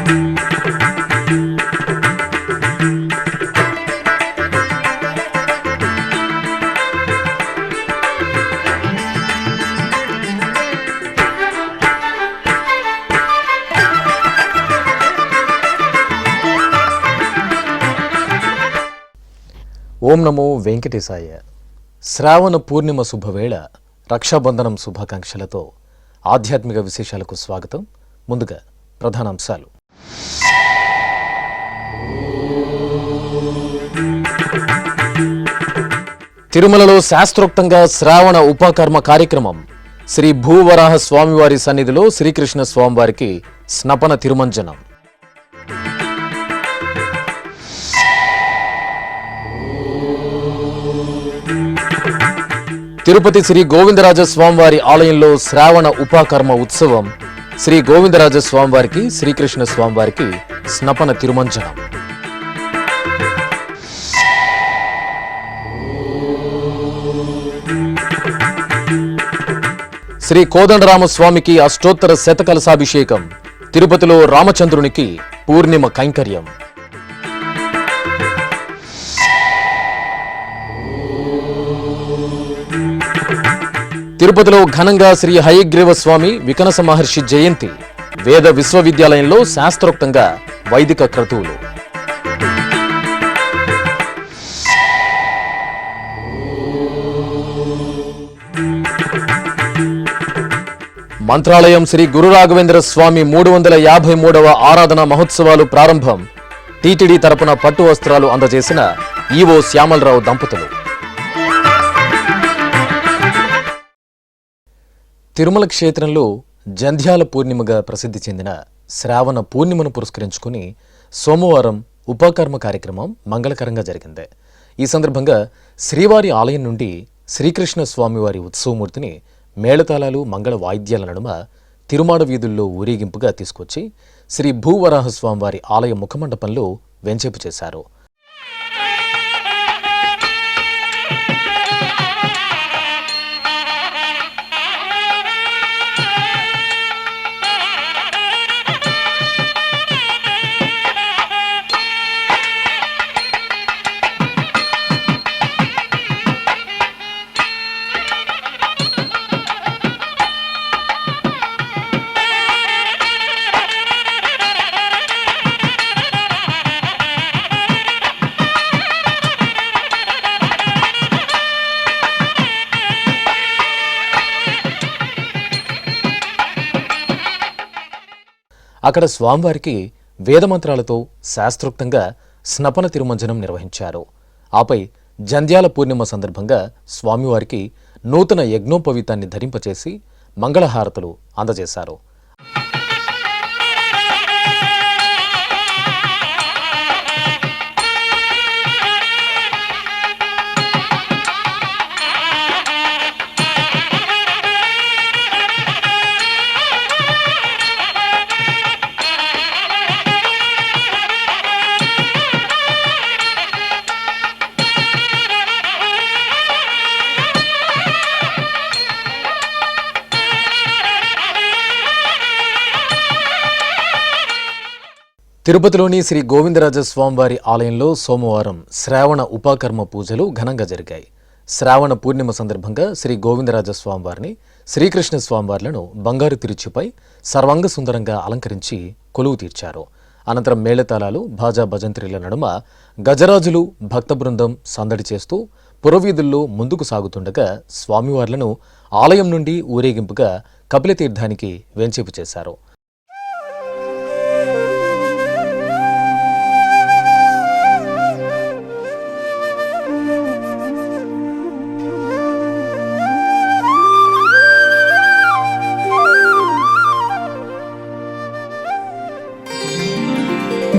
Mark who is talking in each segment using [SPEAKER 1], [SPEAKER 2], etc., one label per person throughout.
[SPEAKER 1] ఓం నమో వెంకటేశాయ. శ్రావణ పూర్ణిమ శుభవేళ, రక్షాబంధనం శుభాకాంక్షలతో ఆధ్యాత్మిక విశేషాలకు స్వాగతం. ముందుగా ప్రధానాంశాలు. తిరుమలలో శాస్త్రోక్తంగా శ్రావణ ఉపకర్మ కార్యక్రమం. శ్రీ భూవరాహ స్వామివారి సన్నిధిలో శ్రీకృష్ణ స్వామివారికి స్నపన తిరుమంజనం. తిరుపతి శ్రీ గోవిందరాజ స్వామివారి ఆలయంలో శ్రావణ ఉపకర్మ ఉత్సవం. శ్రీ గోవిందరాజ స్వామివారికి శ్రీకృష్ణ స్వామివారికి స్నపన తిరుమంజనం. శ్రీ కోదండరామస్వామికి అష్టోత్తర శతకలశాభిషేకం. తిరుపతిలో రామచంద్రునికి పూర్ణిమ కైంకర్యం. తిరుపతిలో ఘనంగా శ్రీ హయగ్రీవ స్వామి వికనస మహర్షి జయంతి. వేద విశ్వవిద్యాలయంలో శాస్త్రోక్తంగా వైదిక క్రతువులు. మంత్రాలయం శ్రీ గురు రాఘవేంద్ర స్వామి 353వ ఆరాధన మహోత్సవాలు ప్రారంభం. టీటీడీ తరపున పట్టు వస్త్రాలు అందజేసిన ఈవో శ్యామలరావు దంపతులు. తిరుమల క్షేత్రంలో జంధ్యాల పూర్ణిమగా ప్రసిద్ధి చెందిన శ్రావణ పూర్ణిమను పురస్కరించుకుని సోమవారం ఉపకర్మ కార్యక్రమం మంగళకరంగా జరిగింది. ఈ సందర్భంగా శ్రీవారి ఆలయం నుండి శ్రీకృష్ణ స్వామివారి ఉత్సవమూర్తిని మేళతాళాలు మంగళ వాయిద్యాల నడుమ తిరుమాడ వీధుల్లో ఊరేగింపుగా తీసుకొచ్చి శ్రీ భూవరాహ స్వామివారి ఆలయ ముఖమండపంలో వెంచేపు చేశారు. అక్కడ స్వామివారికి వేదమంత్రాలతో శాస్త్రోక్తంగా స్నపన తిరుమంజనం నిర్వహించారు. ఆపై జంధ్యాల పూర్ణిమ సందర్భంగా స్వామివారికి నూతన యజ్ఞోపవీతాన్ని ధరింపచేసి మంగళహారతులు అందజేశారు. తిరుపతిలోని శ్రీ గోవిందరాజ స్వామివారి ఆలయంలో సోమవారం శ్రావణ ఉపకర్మ పూజలు ఘనంగా జరిగాయి. శ్రావణ పూర్ణిమ సందర్భంగా శ్రీ గోవిందరాజ స్వామివారిని, శ్రీకృష్ణ స్వామివార్లను బంగారు తిరుచిపై సర్వాంగ సుందరంగా అలంకరించి కొలువు తీర్చారు. అనంతరం మేళతాళాలు, భాజా భజంత్రీల నడుమ గజరాజులు, భక్త బృందం సందడి చేస్తూ పురవీధుల్లో ముందుకు సాగుతుండగా స్వామివార్లను ఆలయం నుండి ఊరేగింపుగా కపిలతీర్థానికి వెంచేపు చేశారు.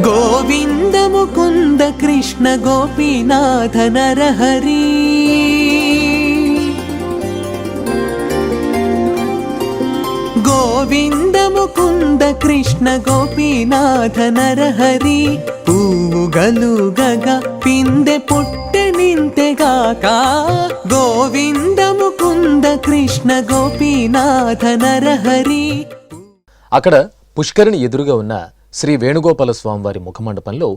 [SPEAKER 2] గోవింద ముకుంద కృష్ణ గోపీనాథ నరహరి, గోవింద ముకుంద కృష్ణ గోపీనాథ నరహరి. పూగలుగగా పిందె పుట్టె నింతెగాక, గోవింద ముకుంద కృష్ణ గోపీనాథ నరహరి.
[SPEAKER 1] అక్కడ పుష్కరిణి ఎదురుగా ఉన్న శ్రీ వేణుగోపాల స్వామివారి ముఖమండపంలో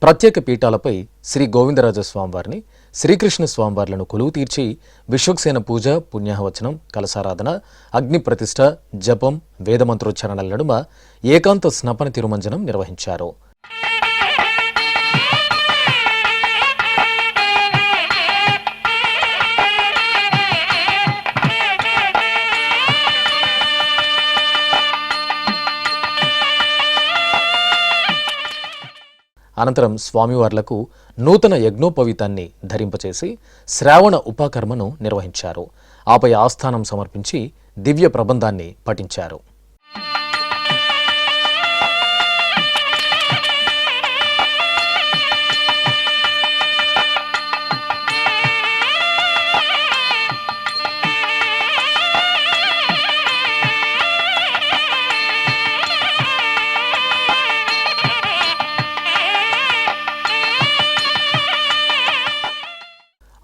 [SPEAKER 1] ప్రత్యేక పీఠాలపై శ్రీ గోవిందరాజ స్వామివారిని, శ్రీకృష్ణ స్వామివార్లను కొలువు తీర్చి విశ్వక్సేన పూజ, పుణ్యాహవచనం, కలశారాధన, అగ్ని ప్రతిష్ఠ, జపం, వేదమంత్రోచ్చారణల నడుమ ఏకాంత స్నపన తిరుమంజనం నిర్వహించారు. అనంతరం స్వామివార్లకు నూతన యజ్ఞోపవీతాన్ని ధరింపచేసి శ్రావణ ఉపాకర్మను నిర్వహించారు. ఆపై ఆస్థానం సమర్పించి దివ్య ప్రబంధాన్ని పఠించారు.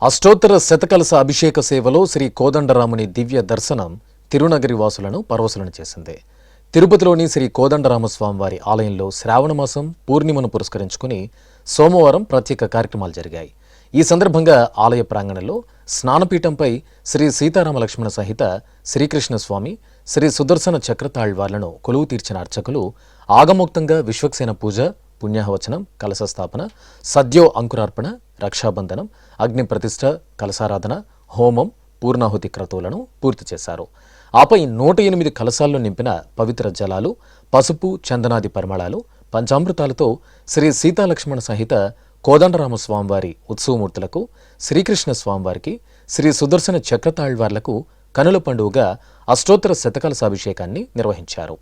[SPEAKER 1] అష్టోత్తర శతకలశ అభిషేక సేవలో శ్రీ కోదండరాముని దివ్య దర్శనం తిరునగరి వాసులను పరవశులను చేసింది. తిరుపతిలోని శ్రీ కోదండరామస్వామివారి ఆలయంలో శ్రావణమాసం పూర్ణిమను పురస్కరించుకుని సోమవారం ప్రత్యేక కార్యక్రమాలు జరిగాయి. ఈ సందర్భంగా ఆలయ ప్రాంగణంలో స్నానపీఠంపై శ్రీ సీతారామ లక్ష్మణ సహిత శ్రీకృష్ణ స్వామి, శ్రీ సుదర్శన చక్రతాళ్వార్లను కొలువు తీర్చిన అర్చకులు ఆగమోక్తంగా విశ్వక్సేన పూజ, పుణ్యాహవచనం, కలశ స్థాపన, సద్యో అంకురార్పణ, రక్షాబంధనం, అగ్ని ప్రతిష్ఠ, కలశారాధన, హోమం, పూర్ణాహుతి క్రతువులను పూర్తి చేశారు. ఆపై 108 కలశాల్లో నింపిన పవిత్ర జలాలు, పసుపు, చందనాది పరిమళాలు, పంచామృతాలతో శ్రీ సీతాలక్ష్మణ సహిత కోదండరామస్వామివారి ఉత్సవమూర్తులకు, శ్రీకృష్ణ స్వామివారికి, శ్రీ సుదర్శన చక్రతాళ్వార్లకు కనుల పండుగగా అష్టోత్తర శతకలశాభిషేకాన్ని నిర్వహించారు.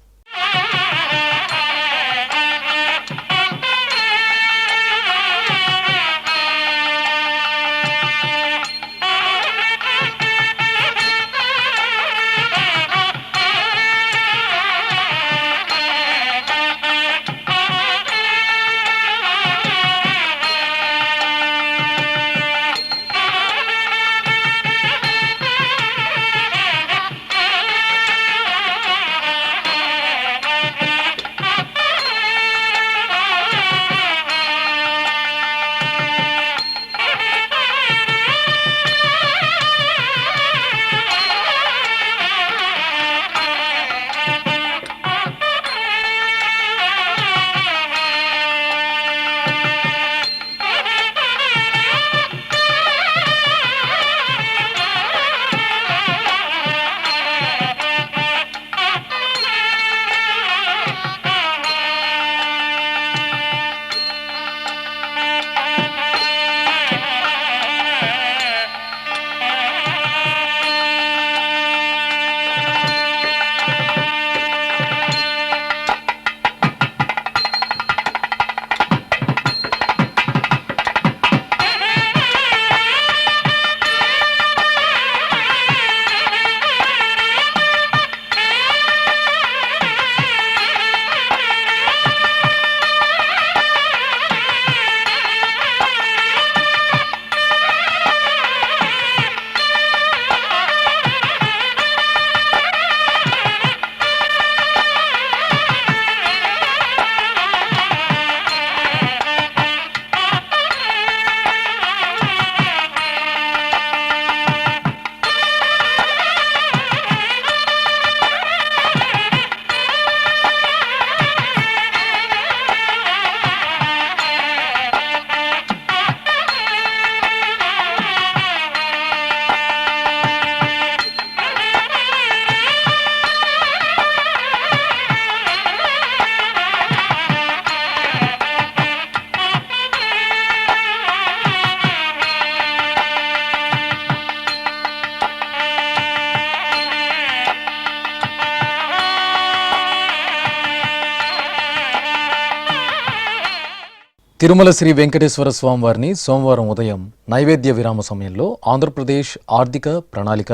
[SPEAKER 1] తిరుమల శ్రీ వెంకటేశ్వర స్వామివారిని సోమవారం ఉదయం నైవేద్య విరామ సమయంలో ఆంధ్రప్రదేశ్ ఆర్థిక, ప్రణాళిక,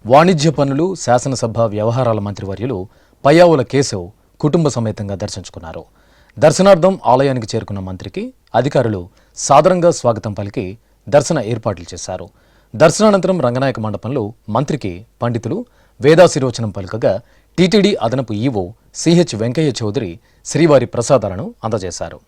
[SPEAKER 1] వాణిజ్య పన్నులు, శాసనసభ వ్యవహారాల మంత్రివర్యులు పయ్యావుల కేశవ్ కుటుంబ సమేతంగా దర్శించుకున్నారు. దర్శనార్థం ఆలయానికి చేరుకున్న మంత్రికి అధికారులు సాదరంగా స్వాగతం పలికి దర్శన ఏర్పాట్లు చేశారు. దర్శనానంతరం రంగనాయక మండపంలో మంత్రికి పండితులు వేదాశీర్వచనం పలుకగా టీటీడీ అదనపు ఈవో సిహెచ్ వెంకయ్య చౌదరి శ్రీవారి ప్రసాదాలను అందజేశారు.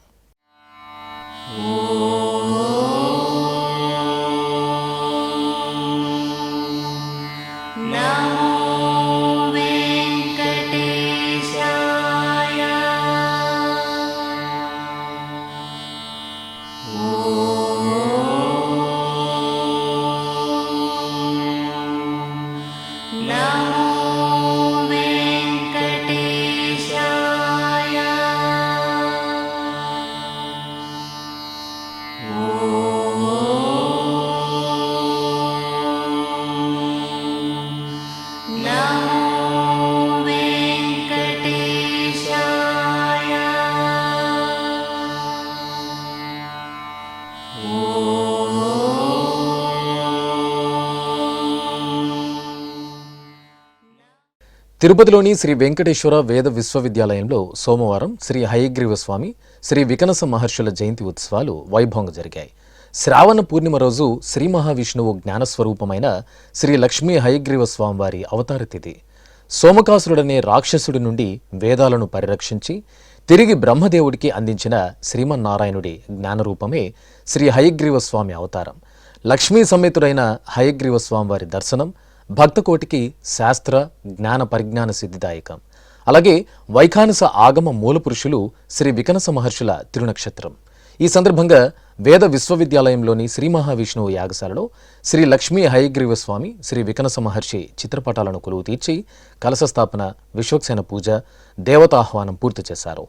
[SPEAKER 1] తిరుపతిలోని శ్రీ వెంకటేశ్వర వేద విశ్వవిద్యాలయంలో సోమవారం శ్రీ హయగ్రీవ స్వామి, శ్రీ వికనస మహర్షుల జయంతి ఉత్సవాలు వైభవంగా జరిగాయి. శ్రావణ పూర్ణిమ రోజు శ్రీ మహావిష్ణువు జ్ఞానస్వరూపమైన శ్రీ లక్ష్మీ హయగ్రీవ స్వామివారి అవతార తిథి. సోమకాసురుడనే రాక్షసుడి నుండి వేదాలను పరిరక్షించి తిరిగి బ్రహ్మదేవుడికి అందించిన శ్రీమన్నారాయణుడి జ్ఞానరూపమే శ్రీ హయగ్రీవ స్వామి అవతారం. లక్ష్మీ సమేతుడైన హయగ్రీవ స్వామివారి దర్శనం భక్తకోటికి శాస్త్ర జ్ఞాన పరిజ్ఞాన సిద్ధిదాయకం. అలాగే వైఖానస ఆగమ మూలపురుషులు శ్రీ వికనస మహర్షుల తిరునక్షత్రం. ఈ సందర్భంగా వేద విశ్వవిద్యాలయంలోని శ్రీ మహావిష్ణువు యాగశాలలో శ్రీ లక్ష్మీ హయగ్రీవ స్వామి, శ్రీ వికనస మహర్షి చిత్రపటాలను కొలువు తీర్చి కలశ స్థాపన, విశ్వక్సేన పూజ, దేవతాహ్వానం పూర్తి చేశారు.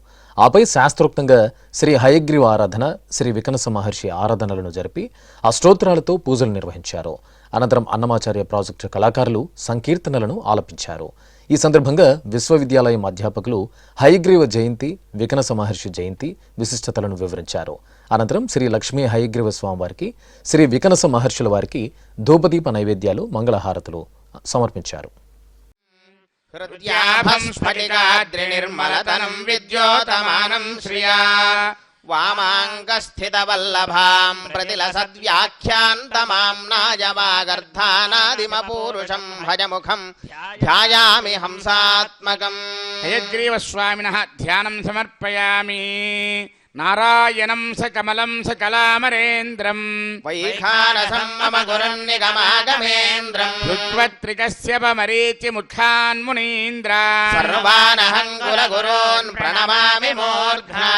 [SPEAKER 1] ఆపై శాస్త్రోక్తంగా శ్రీ హయగ్రీవ ఆరాధన, శ్రీ వికనస మహర్షి ఆరాధనలను జరిపి అష్టోత్తరాలతో పూజలు నిర్వహించారు. అనంతరం అన్నమాచార్య ప్రాజెక్టు కళాకారులు సంకీర్తనలను ఆలపించారు. ఈ సందర్భంగా విశ్వవిద్యాలయం అధ్యాపకులు హయగ్రీవ జయంతి, వికనస మహర్షి జయంతి విశిష్టతలను వివరించారు. అనంతరం శ్రీ లక్ష్మీ హయగ్రీవ స్వామివారికి, శ్రీ వికనస మహర్షుల వారికి ధూపదీప నైవేద్యాలు, మంగళహారతులు సమర్పించారు.
[SPEAKER 3] హృద్యాభం స్ఫటికాద్రినిర్మలతనం విద్యోతమానం శ్రియా వామాంగస్థితవల్లభాం ప్రతిలసద్వ్యాఖ్యాంతమాం నాయవాగర్ధానాదిమపూరుషం భజముఖం ధ్యాయామి హంసాత్మకం.
[SPEAKER 4] హయగ్రీవస్వామినః ధ్యానం సమర్పయామి. నారాయణం సకమలం సకలామరేంద్రం
[SPEAKER 3] వైఖానసం మమ గురున్నిగమాగమేంద్రం
[SPEAKER 4] ఋత్వత్రికస్యపమరీచి ముఖాన్మునీంద్రా
[SPEAKER 3] సర్వానహంగుల గురోన్ ప్రణమామి మూర్ధ్నా.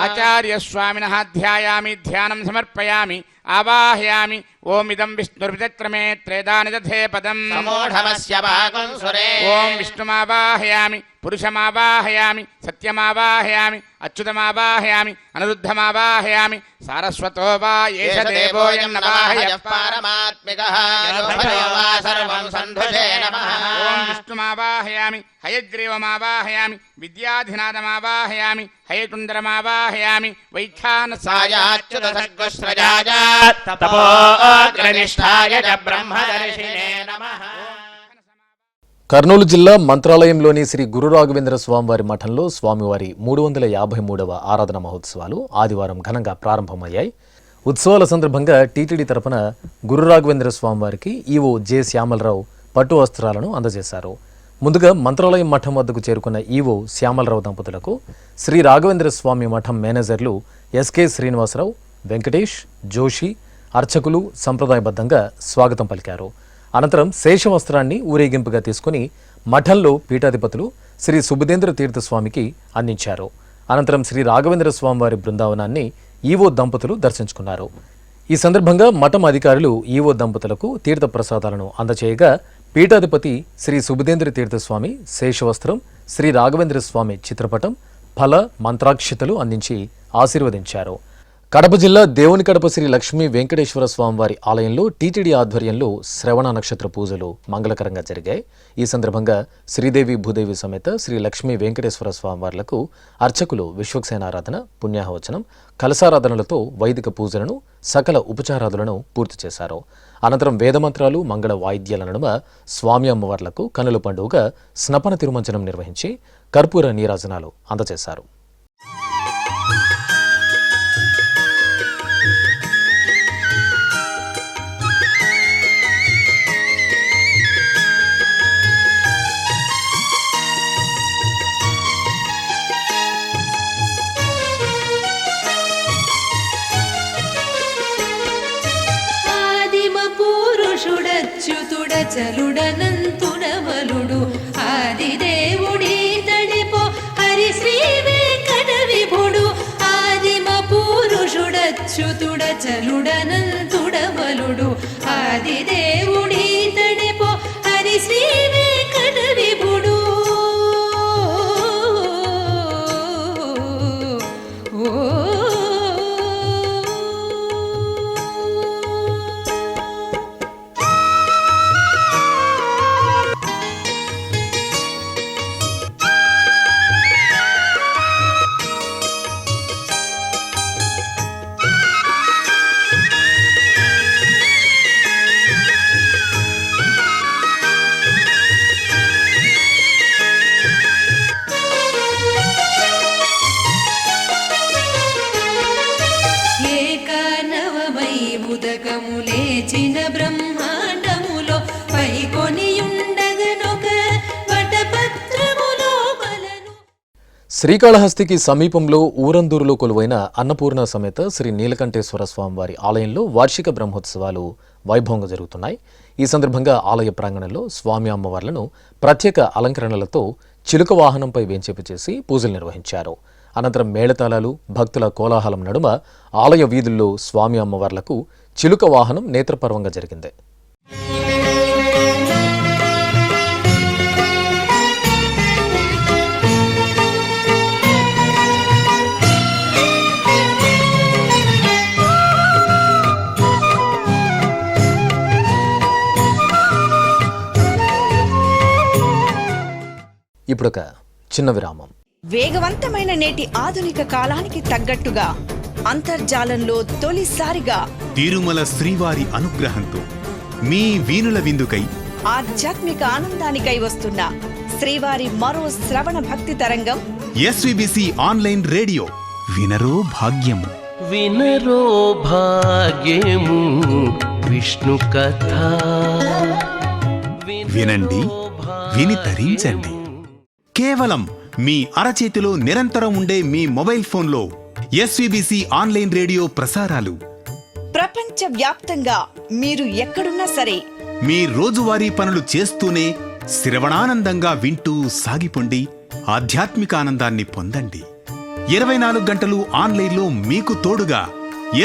[SPEAKER 4] ఆచార్యస్వామినః ధ్యాయామి, ధ్యానం సమర్పయామి, ఆవాహయామి. ఓమిదం విష్ణుర్విచక్రమే త్రేదాని దధే పదం
[SPEAKER 3] సమూఢమస్య భాగం సురే.
[SPEAKER 4] ఓం విష్ణుమావాహయామి, పురుషమావాహయామి, సత్యమావాహయామి, అచ్యుతమావాహయామి, అనిరుద్ధమావాహయామి. సారస్వతో వా ఏష దేవోయం నవాహయ
[SPEAKER 3] పారమాత్మికః యోగో వా సర్వం సంధుషే నమః.
[SPEAKER 4] ఓం విష్ణుమావాహయామి, హయగ్రీవమావాహయామి, విద్యాధినాథమావాహయామి, హయకుండరమావాహయామి, వైఖానసాయ
[SPEAKER 3] సాయాచ్యుత సద్గుశ్రజాయ తపోగ్రనిష్ఠాయ చ బ్రహ్మదర్శినే నమః.
[SPEAKER 1] కర్నూలు జిల్లా మంత్రాలయంలోని శ్రీ గురు రాఘవేంద్ర స్వామివారి మఠంలో స్వామివారి 353వ ఆరాధన మహోత్సవాలు ఆదివారం ఘనంగా ప్రారంభమయ్యాయి. ఉత్సవాల సందర్భంగా టీటీడీ తరపున గురు రాఘవేంద్ర స్వామివారికి ఈవో జె శ్యామలరావు పట్టు వస్త్రాలను అందజేశారు. ముందుగా మంత్రాలయం మఠం వద్దకు చేరుకున్న ఈవో శ్యామలరావు దంపతులకు శ్రీ రాఘవేంద్ర స్వామి మఠం మేనేజర్లు ఎస్కే శ్రీనివాసరావు, వెంకటేష్, జోషి, అర్చకులు సంప్రదాయబద్ధంగా స్వాగతం పలికారు. అనంతరం శేషవస్త్రాన్ని ఊరేగింపుగా తీసుకుని మఠంలో పీఠాధిపతులు శ్రీ సుబుధేంద్ర తీర్థస్వామికి అందించారు. అనంతరం శ్రీ రాఘవేంద్ర స్వామివారి బృందావనాన్ని ఈవో దంపతులు దర్శించుకున్నారు. ఈ సందర్భంగా మఠం అధికారులు ఈవో దంపతులకు తీర్థ ప్రసాదాలను అందచేయగా పీఠాధిపతి శ్రీ సుబుధేంద్ర తీర్థస్వామి శేషవస్త్రం, శ్రీ రాఘవేంద్ర స్వామి చిత్రపటం, ఫల మంత్రాక్షితలు అందించి ఆశీర్వదించారు. కడప జిల్లా దేవుని కడప శ్రీ లక్ష్మీ వెంకటేశ్వర స్వామివారి ఆలయంలో టీటీడీ ఆధ్వర్యంలో శ్రవణ నక్షత్ర పూజలు మంగళకరంగా జరిగాయి. ఈ సందర్భంగా శ్రీదేవి భూదేవి సమేత శ్రీ లక్ష్మీ వెంకటేశ్వర స్వామివార్లకు అర్చకులు విశ్వక్సేనారాధన, పుణ్యాహవచనం, కలశారాధనలతో వైదిక పూజలను, సకల ఉపచారాదులను పూర్తి చేశారు. అనంతరం వేదమంత్రాలు, మంగళ వాయిద్యాల నడుమ స్వామి అమ్మవార్లకు కన్నుల పండుగగా స్నపన తిరుమంజనం నిర్వహించి కర్పూర నీరాజనాలు అందజేశారు.
[SPEAKER 5] చలుడనంతుడవలుడు ఆదిదేవుడి తడిపో హరి శ్రీ వెంకట విభుడు ఆదిమ పురుషుడచ్యుతుడ చలుడనంతుడవలుడు ఆదిదేవుడి తడిపో హరి శ్రీ వెంకట విభుడు ఉదకము లేచిన బ్రహ్మాండములో పైకొనియుండగనొక వటపత్రములో బలను.
[SPEAKER 1] శ్రీకాళహస్తికి సమీపంలో ఊరందూరులో కొలువైన అన్నపూర్ణ సమేత శ్రీ నీలకంఠేశ్వర స్వామివారి ఆలయంలో వార్షిక బ్రహ్మోత్సవాలు వైభవంగా జరుగుతున్నాయి. ఈ సందర్భంగా ఆలయ ప్రాంగణంలో స్వామి అమ్మవార్లను ప్రత్యేక అలంకరణలతో చిలుక వాహనంపై వేంచేపు చేసి పూజలు నిర్వహించారు. అనంతరం మేళతాళాలు, భక్తుల కోలాహలం నడుమ ఆలయ వీధుల్లో స్వామి అమ్మవార్లకు చిలుక వాహనం నేత్రపర్వంగా జరిగింది. ఇప్పుడొక చిన్న విరామం.
[SPEAKER 6] వేగవంతమైన నేటి ఆధునిక కాలానికి తగ్గట్టుగా అంతర్జాలంలో తొలిసారిగా
[SPEAKER 7] తిరుమల శ్రీవారి అనుగ్రహంతో మీ వీణుల విందుకై
[SPEAKER 6] ఆధ్యాత్మిక ఆనందానికై వస్తున్న శ్రీవారి మరో శ్రవణ భక్తి తరంగం
[SPEAKER 7] ఎస్విబిసి ఆన్లైన్ రేడియో వినరో భాగ్యము.
[SPEAKER 8] వినరో భాగ్యము విష్ణు కథ
[SPEAKER 7] వినండి, విని తరించండి. కేవలం మీ అరచేతిలో నిరంతరం ఉండే మీ మొబైల్ ఫోన్లో ఎస్విబిసి ఆన్లైన్ రేడియో ప్రసారాలు
[SPEAKER 6] ప్రపంచ వ్యాప్తంగా మీరు ఎక్కడున్నా సరే
[SPEAKER 7] మీ రోజువారీ పనులు చేస్తూనే శ్రవణానందంగా వింటూ సాగిపోండి, ఆధ్యాత్మిక ఆనందాన్ని పొందండి. 24 గంటలు ఆన్లైన్లో మీకు తోడుగా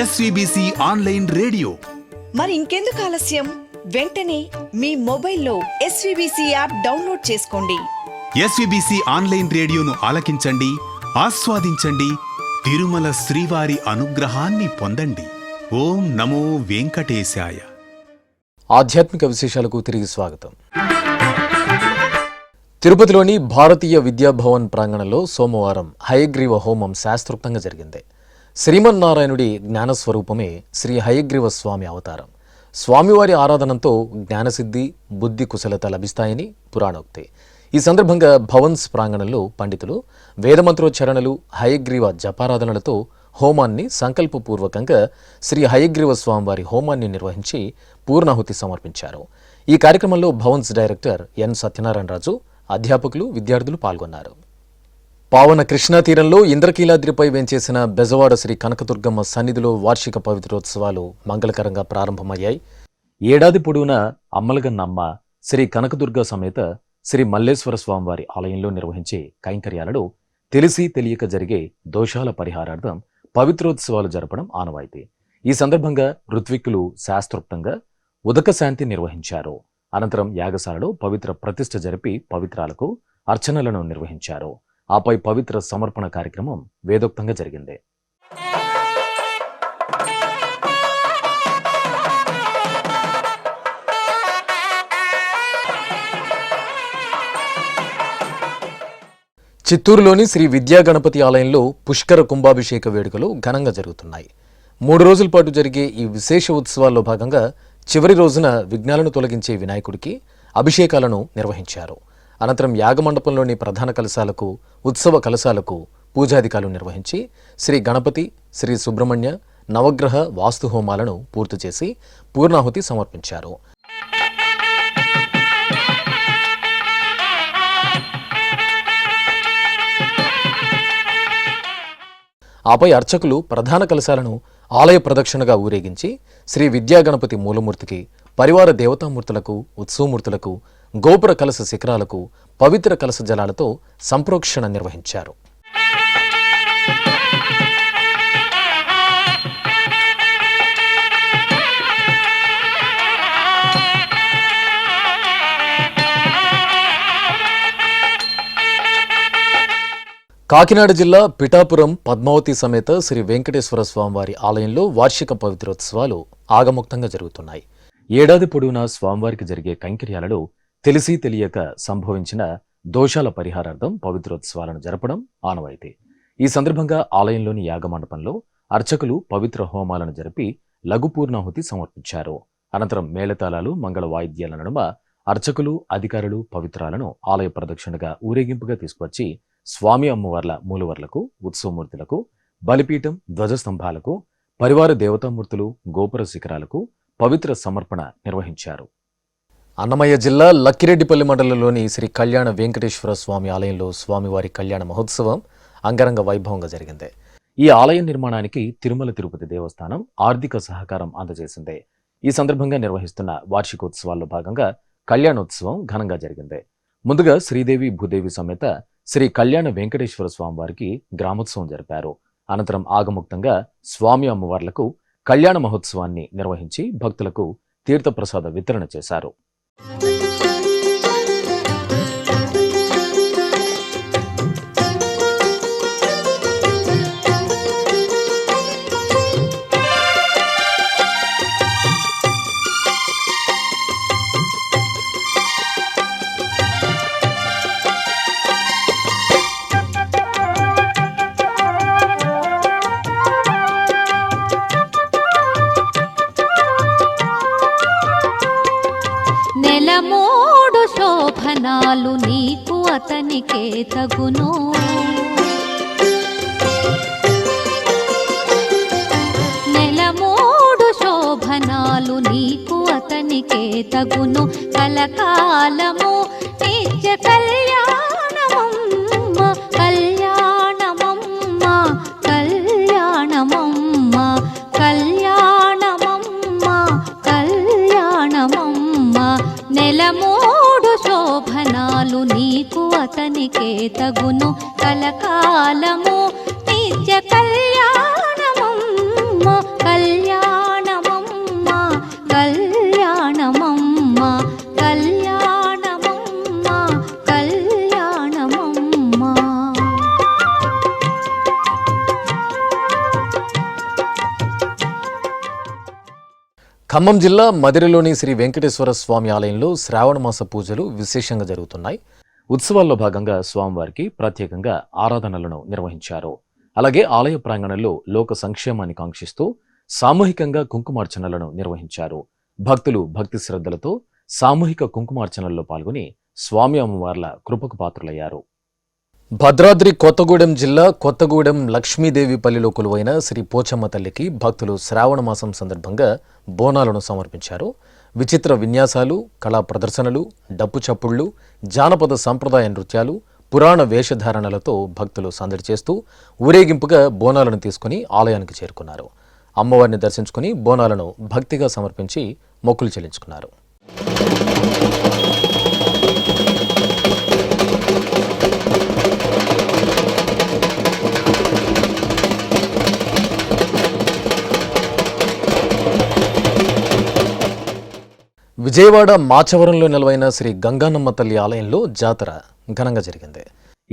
[SPEAKER 7] ఎస్విబిసి ఆన్లైన్ రేడియో.
[SPEAKER 6] మరి ఇంకెందుకు ఆలస్యం? వెంటనే మీ మొబైల్లో ఎస్విబిసి యాప్ డౌన్లోడ్ చేసుకోండి.
[SPEAKER 7] ఎస్విబిసి ఆన్లైన్ రేడియోను ఆలకించండి, ఆస్వాదించండి, తిరుమల శ్రీవారి అనుగ్రహాన్ని పొందండి. ఓం నమో వెంకటేశాయ.
[SPEAKER 1] ఆధ్యాత్మిక విశేషాలకు తిరిగి స్వాగతం. తిరుపతిలోని భారతీయ విద్యాభవన్ ప్రాంగణంలో సోమవారం హయగ్రీవ హోమం శాస్త్రోక్తంగా జరిగింది. శ్రీమన్నారాయణుడి జ్ఞానస్వరూపమే శ్రీ హయగ్రీవ స్వామి అవతారం. స్వామివారి ఆరాధనంతో జ్ఞానసిద్ధి, బుద్ధి కుశలత లభిస్తాయని పురాణోక్తి. ఈ సందర్భంగా భవన్స్ ప్రాంగణంలో పండితులు వేదమంత్రోచ్చారణలు, హయగ్రీవ జపారాధనలతో హోమాన్ని సంకల్పపూర్వకంగా శ్రీ హయగ్రీవ స్వామివారి హోమాన్ని నిర్వహించి పూర్ణాహుతి సమర్పించారు. ఈ కార్యక్రమంలో భవన్స్ డైరెక్టర్ ఎన్ సత్యనారాయణరాజు, అధ్యాపకులు, విద్యార్థులు పాల్గొన్నారు. పావన కృష్ణా తీరంలో ఇంద్రకీలాద్రిపై వేంచేసిన బెజవాడ శ్రీ కనకదుర్గమ్మ సన్నిధిలో వార్షిక పవిత్రోత్సవాలు మంగళకరంగా ప్రారంభమయ్యాయి. ఏడాది పొడవునా అమ్మలగన్నమ్మ శ్రీ కనకదుర్గ సమేత శ్రీ మల్లేశ్వర స్వామివారి ఆలయంలో నిర్వహించే కైంకర్యాలలో తెలిసి తెలియక జరిగే దోషాల పరిహారార్థం పవిత్రోత్సవాలు జరపడం ఆనవాయితీ. ఈ సందర్భంగా ఋత్విక్కులు శాస్త్రోక్తంగా ఉదక శాంతి నిర్వహించారు. అనంతరం యాగశాలలో పవిత్ర ప్రతిష్ఠ జరిపి పవిత్రాలకు అర్చనలను నిర్వహించారు. ఆపై పవిత్ర సమర్పణ కార్యక్రమం వేదోక్తంగా జరిగింది. చిత్తూరులోని శ్రీ విద్యా గణపతి ఆలయంలో పుష్కర కుంభాభిషేక వేడుకలు ఘనంగా జరుగుతున్నాయి. 3 రోజుల పాటు జరిగే ఈ విశేష ఉత్సవాల్లో భాగంగా చివరి రోజున విఘ్నాలను తొలగించే వినాయకుడికి అభిషేకాలను నిర్వహించారు. అనంతరం యాగమండపంలోని ప్రధాన కలశాలకు, ఉత్సవ కలశాలకు పూజాధికారులు నిర్వహించి శ్రీ గణపతి, శ్రీ సుబ్రహ్మణ్య, నవగ్రహ వాస్తు హోమాలను పూర్తి చేసి పూర్ణాహుతి సమర్పించారు. ఆపై అర్చకులు ప్రధాన కలశాలను ఆలయ ప్రదక్షిణగా ఊరేగించి శ్రీ విద్యాగణపతి మూలమూర్తికి పరివార దేవతామూర్తులకు, ఉత్సవమూర్తులకు, గోపుర కలశ శిఖరాలకు పవిత్ర కలశ జలాలతో సంప్రోక్షణ నిర్వహించారు. కాకినాడ జిల్లా పిఠాపురం పద్మావతి సమేత శ్రీ వెంకటేశ్వర స్వామివారి ఆలయంలో వార్షిక పవిత్రోత్సవాలు ఆగమోక్తంగా జరుగుతున్నాయి. ఏడాది పొడవునా స్వామివారికి జరిగే కైంకర్యాలలో తెలిసి తెలియక సంభవించిన దోషాల పరిహారార్థం పవిత్రోత్సవాలను జరపడం ఆనవాయితీ. ఈ సందర్భంగా ఆలయంలోని యాగమండపంలో అర్చకులు పవిత్ర హోమాలను జరిపి లఘుపూర్ణాహుతి సమర్పించారు. అనంతరం మేళతాళాలు, మంగళ వాయిద్యాల నడుమ అర్చకులు, అధికారులు పవిత్రాలను ఆలయ ప్రదక్షిణగా ఊరేగింపుగా తీసుకువచ్చి స్వామి అమ్మవార్ల మూలవర్లకు, ఉత్సవమూర్తులకు, బలిపీఠం, ధ్వజస్తంభాలకు, పరివార దేవతామూర్తులు, గోపుర శిఖరాలకు పవిత్ర సమర్పణ నిర్వహించారు. అన్నమయ్య జిల్లా లక్కిరెడ్డిపల్లి మండలంలోని శ్రీ కళ్యాణ వెంకటేశ్వర స్వామి ఆలయంలో స్వామివారి కళ్యాణ మహోత్సవం అంగరంగ వైభవంగా జరిగింది. ఈ ఆలయ నిర్మాణానికి తిరుమల తిరుపతి దేవస్థానం ఆర్థిక సహకారం అందజేసింది. ఈ సందర్భంగా నిర్వహిస్తున్న వార్షికోత్సవాల్లో భాగంగా కళ్యాణోత్సవం ఘనంగా జరిగింది. ముందుగా శ్రీదేవి భూదేవి సమేత శ్రీ కళ్యాణ వెంకటేశ్వర స్వామివారికి గ్రామోత్సవం జరిపారు. అనంతరం ఆగముక్తంగా స్వామి అమ్మవార్లకు కళ్యాణ మహోత్సవాన్ని నిర్వహించి భక్తులకు తీర్థప్రసాద వితరణ చేశారు.
[SPEAKER 5] నెలమూడు శోభనాలు నీకు అతనికే తగును, నెలమూడు శోభనాలు నీకు అతనికే తగును, కలకాలము నిత్య కళ్యాణమమ్మ, కళ్యాణమమ్మ, కళ్యాణమమ్మ, కళ్యాణమమ్మ, కళ్యాణమమ్మ. నెలమూడు శోభనాలు నీకు అతనికే తగును, కలకాలము నిత్య కళ్యాణమమ్మ, కళ్యాణమమ్మ, కళ్యాణమమ్మ, కళ్యాణమమ్మ, కళ్యాణమమ్మ.
[SPEAKER 1] ఖమ్మం జిల్లా మదిరలోని శ్రీ వెంకటేశ్వర స్వామి ఆలయంలో శ్రావణ మాస పూజలు విశేషంగా జరుగుతున్నాయి. ఉత్సవాల్లో భాగంగా స్వామివారికి ప్రత్యేకంగా ఆరాధనలను నిర్వహించారు. అలాగే ఆలయ ప్రాంగణంలో లోక సంక్షేమాన్ని కాంక్షిస్తూ సామూహికంగా కుంకుమార్చనలను నిర్వహించారు. భక్తులు భక్తి శ్రద్ధలతో సామూహిక కుంకుమార్చనల్లో పాల్గొని స్వామి అమ్మవార్ల కృపకు పాత్రులయ్యారు. భద్రాద్రి కొత్తగూడెం జిల్లా కొత్తగూడెం లక్ష్మీదేవిపల్లిలో కొలువైన శ్రీ పోచమ్మ తల్లికి భక్తులు శ్రావణ మాసం సందర్భంగా బోనాలను సమర్పించారు. విచిత్ర విన్యాసాలు, కళా ప్రదర్శనలు, డప్పు చప్పుళ్లు, జానపద సంప్రదాయ నృత్యాలు, పురాణ వేషధారణలతో భక్తులు సందడి చేస్తూ ఊరేగింపుగా బోనాలను తీసుకుని ఆలయానికి చేరుకున్నారు. అమ్మవారిని దర్శించుకుని బోనాలను భక్తిగా సమర్పించి మొక్కులు చెల్లించుకున్నారు. విజయవాడ మాచవరంలో నిలవైన శ్రీ గంగానమ్మ తల్లి ఆలయంలో జాతర ఘనంగా జరిగింది.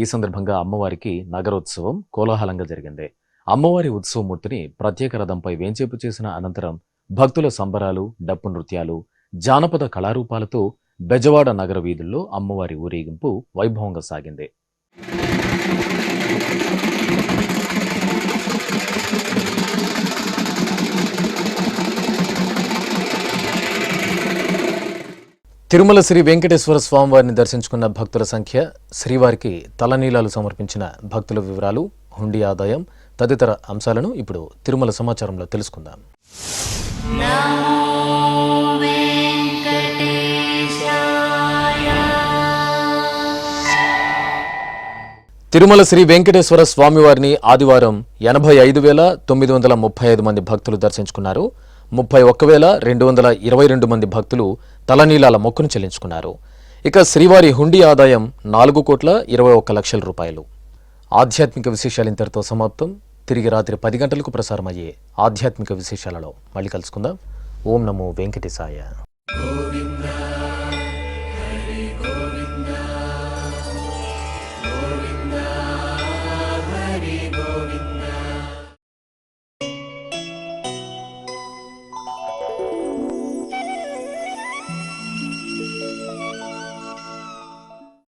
[SPEAKER 1] ఈ సందర్భంగా అమ్మవారికి నగరోత్సవం కోలాహలంగా జరిగింది. అమ్మవారి ఉత్సవమూర్తిని ప్రత్యేక రథంపై వేంచేపు చేసిన అనంతరం భక్తుల సంబరాలు, డప్పు నృత్యాలు, జానపద కళారూపాలతో బెజవాడ నగర వీధుల్లో అమ్మవారి ఊరేగింపు వైభవంగా సాగింది. తిరుమల శ్రీ వెంకటేశ్వర స్వామివారిని దర్శించుకున్న భక్తుల సంఖ్య, శ్రీవారికి తలనీలాలు సమర్పించిన భక్తుల వివరాలు, హుండీ ఆదాయం తదితర అంశాలను ఇప్పుడు తిరుమల సమాచారంలో తెలుసుకుందాం. తిరుమల శ్రీ వెంకటేశ్వర స్వామివారిని ఆదివారం 85,935 మంది భక్తులు దర్శించుకున్నారు. 31,222 మంది భక్తులు తలనీలాల మొక్కును చెల్లించుకున్నారు. ఇక శ్రీవారి హుండీ ఆదాయం 4,21,00,000 రూపాయలు. ఆధ్యాత్మిక విశేషాలు ఇంతటితో సమాప్తం. తిరిగి రాత్రి 10 గంటలకు ప్రసారమయ్యే ఆధ్యాత్మిక విశేషాలలో మళ్ళీ కలుసుకుందాం. ఓం నమో వెంకటేశాయ.